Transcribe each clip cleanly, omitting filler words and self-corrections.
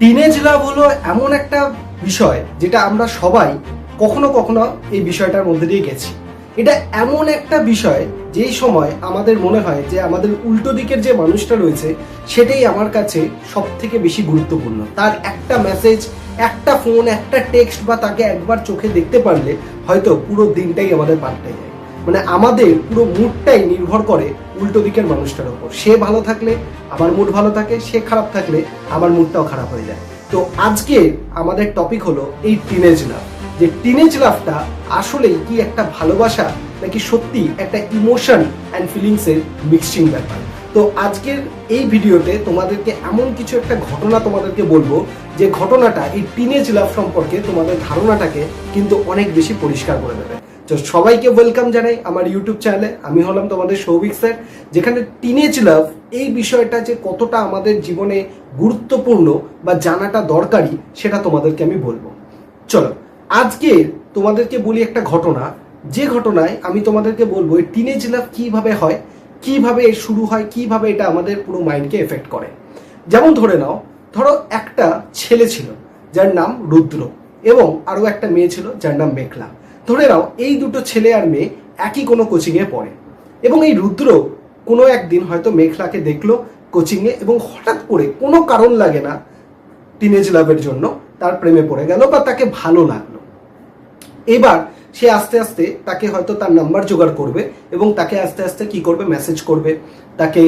Teenage লাভ হলো এমন একটা বিষয় যেটা আমরা সবাই কখনো কখনো এই বিষয়টার মধ্যে দিয়ে গেছি। এটা এমন একটা বিষয় যেই সময় আমাদের মনে হয় যে আমাদের উল্টো দিকের যে মানুষটা রয়েছে সেটাই আমার কাছে সব থেকে বেশি গুরুত্বপূর্ণ। তার একটা মেসেজ, একটা ফোন, একটা টেক্সট বা তাকে একবার চোখে দেখতে পারলে হয়তো পুরো দিনটাই আমাদের পাল্টে যায়। মানে আমাদের পুরো মুডটাই নির্ভর করে উল্টো দিকের মানুষটার উপর। সে ভালো থাকলে আমার মুড ভালো থাকে, সে খারাপ থাকলে আমার মুডটাও খারাপ হয়ে যায়। তো আজকে আমাদের টপিক হলো এই টিনেজ লাভ। যে টিনেজ লাভটা আসলেই কি একটা ভালোবাসা নাকি সত্যি একটা ইমোশন অ্যান্ড ফিলিংসের মিক্সিং ব্যাপার। তো আজকের এই ভিডিওতে তোমাদেরকে এমন কিছু একটা ঘটনা তোমাদেরকে বলবো যে ঘটনাটা এই টিনেজ লাভ সম্পর্কে তোমাদের ধারণাটাকে কিন্তু অনেক বেশি পরিষ্কার করে দেবে। তো সবাইকে ওয়েলকাম জানাই আমার ইউটিউব চ্যানেলে। আমি হলাম তোমাদের সৌভিক স্যার, যেখানে টিনেজ লাভ এই বিষয়টা যে কতটা আমাদের জীবনে গুরুত্বপূর্ণ বা জানাটা দরকারি সেটা তোমাদেরকে আমি বলবো। চলো আজকে তোমাদেরকে বলি একটা ঘটনা, যে ঘটনায় আমি তোমাদেরকে বলবো এই টিনেজ লাভ কিভাবে হয়, কিভাবে এর শুরু হয়, কিভাবে এটা আমাদের পুরো মাইন্ডকে এফেক্ট করে। যেমন ধরো একটা ছেলে ছিল যার নাম রুদ্র এবং আরো একটা মেয়ে ছিল যার নাম মেঘলা। ধরে নাও এই দুটো ছেলে আর মেয়ে একই কোনো কোচিংয়ে পড়ে এবং এই রুদ্র কোনো একদিন হয়তো মেঘলাকে দেখলো কোচিংয়ে এবং হঠাৎ করে কোনো কারণ লাগে না টিনেজ লাভের জন্য তার প্রেমে পড়ে গেল বা তাকে ভালো লাগলো। এবার সে আস্তে আস্তে তাকে হয়তো তার নাম্বার জোগাড় করবে এবং তাকে আস্তে আস্তে কি করবে, মেসেজ করবে, তাকে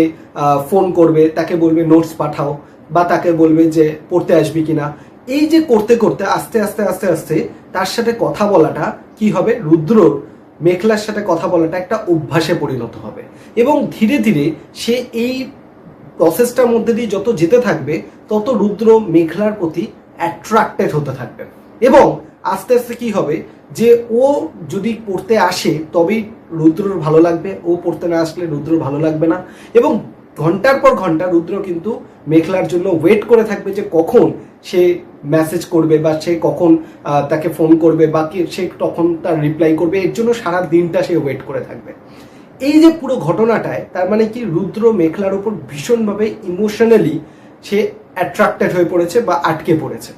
ফোন করবে, তাকে বলবে নোটস পাঠাও বা তাকে বলবে যে পড়তে আসবি কিনা। এই যে করতে করতে আস্তে আস্তে আস্তে আস্তে তার সাথে কথা বলাটা কি হবে, রুদ্রর মেঘলার সাথে কথা বলাটা একটা অভ্যাসে পরিণত হবে এবং ধীরে ধীরে সে এই প্রসেসটার মধ্যে দিয়ে যত যেতে থাকবে তত রুদ্র মেঘলার প্রতি অ্যাট্রাক্টেড হতে থাকবে এবং আস্তে আস্তে কি হবে যে ও যদি পড়তে আসে তবেই রুদ্রর ভালো লাগবে, ও পড়তে না আসলে রুদ্রর ভালো লাগবে না এবং ঘন্টার পর ঘন্টা রুদ্র কিন্তু মেঘলার জন্য ওয়েট করে থাকবে যে কখন সে মেসেজ করবে বা সে কখন তাকে ফোন করবে বা সে তখন তার রিপ্লাই করবে। এর জন্য সারা দিনটা সে ওয়েট করে থাকবে। এই যে পুরো ঘটনাটায় তার মানে কি রুদ্র মেঘলার উপর ভীষণভাবে ইমোশনালি সে অ্যাট্রাক্টেড হয়ে পড়েছে বা আটকে পড়েছে।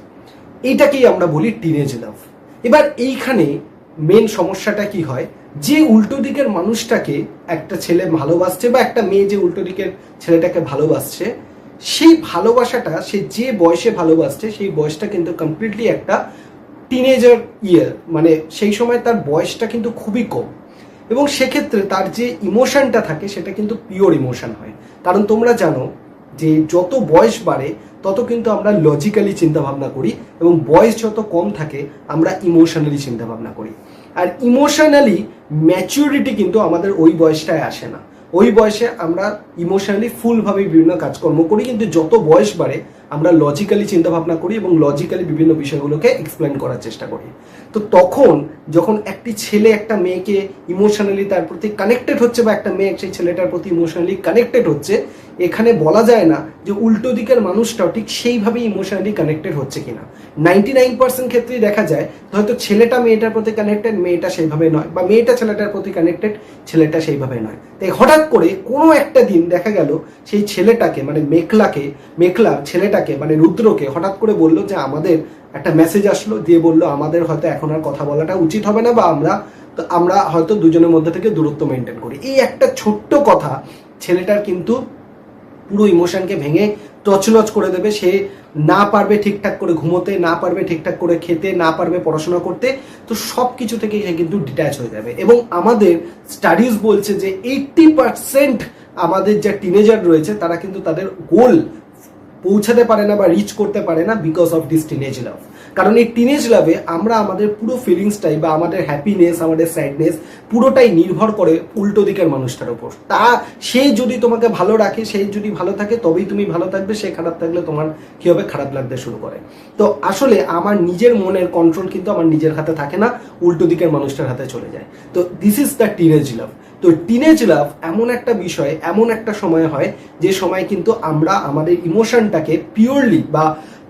এইটাকেই আমরা বলি টিনেজ লাভ। এবার এইখানে মেন সমস্যাটা কি হয়, যে উল্টো দিকের মানুষটাকে একটা ছেলে ভালোবাসছে বা একটা মেয়ে যে উল্টো দিকের ছেলেটাকে ভালোবাসছে, সেই ভালোবাসাটা সে যে বয়সে ভালোবাসছে সেই বয়সটা কিন্তু কমপ্লিটলি একটা টিনেজার ইয়ার, মানে সেই সময় তার বয়সটা কিন্তু খুবই কম এবং সেক্ষেত্রে তার যে ইমোশনটা থাকে সেটা কিন্তু পিওর ইমোশন হয়। কারণ তোমরা জানো যে যত বয়স বাড়ে তত কিন্তু আমরা লজিক্যালি চিন্তা ভাবনা করি এবং বয়স যত কম থাকে আমরা ইমোশনালি চিন্তা ভাবনা করি। আর ইমোশনালি ম্যাচুরিটি কিন্তু আমাদের ওই বয়সটায় আসে না। ওই বয়সে আমরা ইমোশনালি ফুলভাবে বিভিন্ন কাজকর্ম করি, কিন্তু যত বয়স বাড়ে আমরা লজিক্যালি চিন্তা ভাবনা করি এবং লজিক্যালি বিভিন্ন বিষয়গুলোকে এক্সপ্লেন করার চেষ্টা করি। তো তখন যখন একটি ছেলে একটা মেয়েকে ইমোশনালি তার প্রতি কানেক্টেড হচ্ছে বা একটা মেয়ে সেই ছেলেটার প্রতি ইমোশনালি কানেক্টেড হচ্ছে, এখানে বলা যায় না যে উল্টো দিকের মানুষটাও ঠিক সেইভাবে ইমোশনালি কানেক্টেড হচ্ছে কিনা। 99% ক্ষেত্রেই দেখা যায় হয়তো ছেলেটা মেয়েটার প্রতি কানেক্টেড, মেয়েটা সেইভাবে নয়, বা মেয়েটা ছেলেটার প্রতি কানেক্টেড, ছেলেটা সেইভাবে নয়। তাই হঠাৎ করে কোনো একটা দিন দেখা গেল সেই ছেলেটাকে মানে মেঘলা ছেলেটাকে মানে রুদ্রকে হঠাৎ করে বললো যে আমাদের একটা মেসেজ আসলো, দিয়ে বললো আমাদের হয়তো এখন আর কথা বলাটা উচিত হবে না বা আমরা হয়তো দুজনের মধ্যে থেকে দূরত্ব মেনটেন করি। এই একটা ছোট্ট কথা ছেলেটার কিন্তু পুরো ইমোশনকে ভেঙে তছনছ করে দেবে। সে না পারবে ঠিকঠাক করে ঘুমোতে, না পারবে ঠিকঠাক করে খেতে, না পারবে পড়াশোনা করতে। তো সব কিছু থেকে সে কিন্তু ডিট্যাচ হয়ে যাবে এবং আমাদের স্টাডিজ বলছে যে 80% আমাদের যা টিনেজার রয়েছে তারা কিন্তু তাদের গোল পৌঁছাতে পারে না বা রিচ করতে পারে না বিকজ অফ দিস টিনেজ লাভ। কারণ এই টিনেজ লাভে আমরা আমাদের পুরো ফিলিংসটাই বা আমাদের হ্যাপিনেস, আমাদের স্যাডনেস পুরোটাই নির্ভর করে উল্টো দিকের মানুষটার উপর। সে যদি তোমাকে ভালো রাখে, সে যদি ভালো থাকে তবেই তুমি ভালো থাকবে, সে খারাপ থাকলে তোমার কি হবে, খারাপ লাগতে শুরু করে। তো আসলে আমার নিজের মনের কন্ট্রোল কিন্তু আমার নিজের হাতে থাকে না, উল্টো দিকের মানুষটার হাতে চলে যায়। তো দিস ইজ দ্য টিনেজ লাভ। তো টিনেজ লাভ এমন একটা বিষয়, এমন একটা সময় হয় যে সময় কিন্তু আমরা আমাদের ইমোশনটাকে পিওরলি বা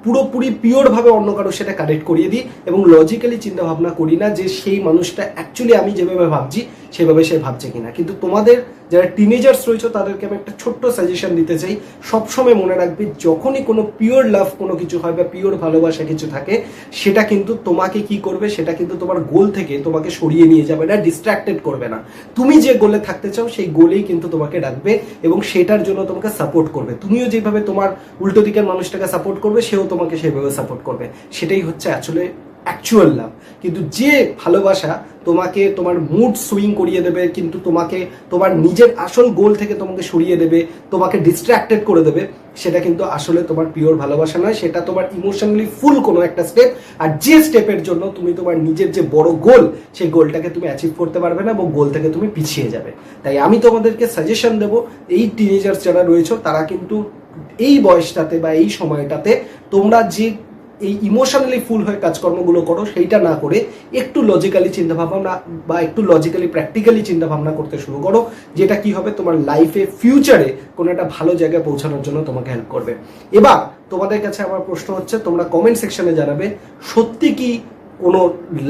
পুরোপুরি পিওরভাবে অন্য কারোর সাথে কানেক্ট করিয়ে দিই এবং লজিক্যালি চিন্তা ভাবনা করি না যে সেই মানুষটা অ্যাকচুয়ালি আমি যেভাবে ভাবছি সেভাবে সে ভাবছে কিনা। কিন্তু তোমাদের যারা টিনেজার্স রয়েছে তাদেরকে আমি একটা ছোট্ট সাজেশন দিতে চাই, সবসময় মনে রাখবে যখনই কোনো পিওর লাভ কোনো কিছু হয় বা পিওর ভালোবাসা কিছু থাকে, সেটা কিন্তু তোমাকে কি করবে, সেটা কিন্তু তোমার গোল থেকে তোমাকে সরিয়ে নিয়ে যাবে না, ডিস্ট্রাক্টেড করবে না। তুমি যে গোলে থাকতে চাও সেই গোলেই কিন্তু তোমাকে রাখবে এবং সেটার জন্য তোমাকে সাপোর্ট করবে। তুমিও যেভাবে তোমার উল্টো দিকের মানুষটাকে সাপোর্ট করবে, সেও তোমাকে সেভাবে সাপোর্ট করবে। সেটাই হচ্ছে আসলে অ্যাকচুয়াল লাভ। কিন্তু যে ভালোবাসা তোমাকে তোমার মুড সুইং করিয়ে দেবে, কিন্তু তোমাকে তোমার নিজের আসল গোল থেকে তোমাকে সরিয়ে দেবে, তোমাকে ডিস্ট্র্যাক্টেড করে দেবে, সেটা কিন্তু আসলে তোমার পিওর ভালোবাসা নয়, সেটা তোমার ইমোশনালি ফুল কোনো একটা স্টেপ। আর যে স্টেপের জন্য তুমি তোমার নিজের যে বড় গোল, সেই গোলটাকে তুমি অ্যাচিভ করতে পারবে না এবং গোল থেকে তুমি পিছিয়ে যাবে। তাই আমি তোমাদেরকে সাজেশন দেবো, এই টিনেজার্স যারা রয়েছে তারা কিন্তু এই বয়সটাতে বা এই সময়টাতে তোমরা যে এই ইমোশনালি ফুল হয়ে কাজকর্মগুলো করো, সেইটা না করে একটু লজিক্যালি চিন্তাভাবনা বা একটু লজিক্যালি প্র্যাকটিক্যালি চিন্তাভাবনা করতে শুরু করো, যেটা কি হবে তোমার লাইফে ফিউচারে কোনো একটা ভালো জায়গায় পৌঁছানোর জন্য তোমাকে হেল্প করবে। এবার তোমাদের কাছে আমার প্রশ্ন হচ্ছে, তোমরা কমেন্ট সেকশনে জানাবে সত্যি কি কোনো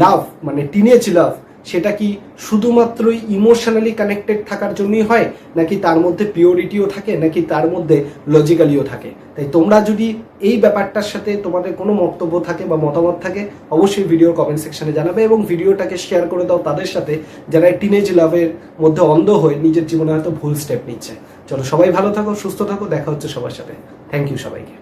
লাভ মানে টিনেজ লাভ সেটা কি শুধুমাত্রই ইমোশনালি কানেক্টেড থাকার জন্যই হয়, নাকি তার মধ্যে পিওরিটিও থাকে, নাকি তার মধ্যে লজিক্যালিও থাকে? তাই তোমরা যদি এই ব্যাপারটার সাথে তোমাদের কোনো বক্তব্য থাকে বা মতামত থাকে, অবশ্যই ভিডিওর কমেন্ট সেকশনে জানাবে এবং ভিডিওটাকে শেয়ার করে দাও তাদের সাথে যারা টিনেজ লাভের মধ্যে অন্ধ হয়ে নিজের জীবনে হয়তো ভুল স্টেপ নিচ্ছে। চলো সবাই ভালো থাকো, সুস্থ থাকো, দেখা হচ্ছে সবার সাথে। থ্যাংক ইউ সবাইকে।